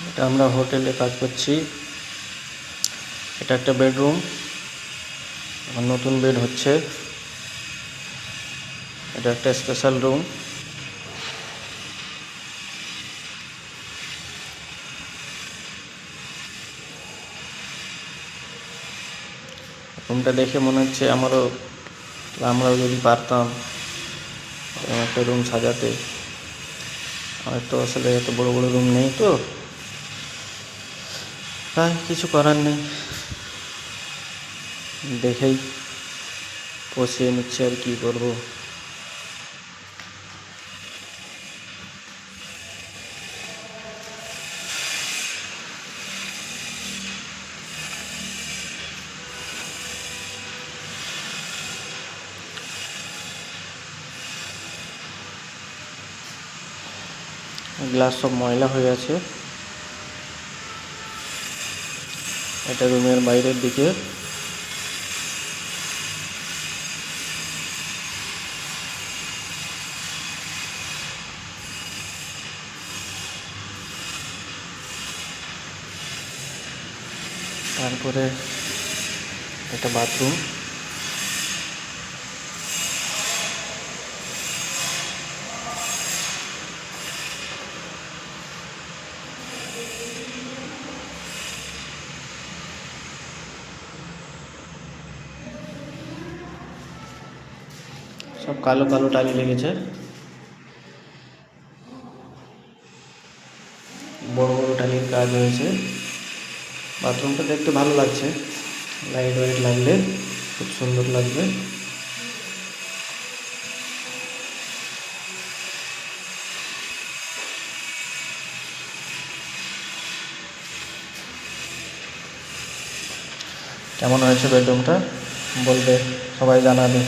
এটা আমরা হোটেলে কাজ করছি। এটা একটা বেডরুম, আমার নতুন বেড হচ্ছে। এটা একটা স্পেশাল রুম। রুমটা দেখে মনে হচ্ছে আমরাও যদি পারতাম এরকম একটা রুম সাজাতে। আমার তো আসলে এত বড় বড় রুম নেই, তো তাই কিছু করার নেই, দেখেই পোষিয়ে নিচ্ছে আর কি করব। গ্লাস সব ময়লা হয়ে আছে। এটা রুমের বাইরের দিকে। তারপরে এটা বাথরুম। সব কালো কালো টালি লেগেছে। বড় বড় টালির কাজ হয়েছে। বাথরুমটা দেখতে ভালো লাগছে, লাইট ওয়াইট লাগলে খুব সুন্দর লাগবে। কেমন হয়েছে বেডরুমটা বলবে, সবাই জানাবে।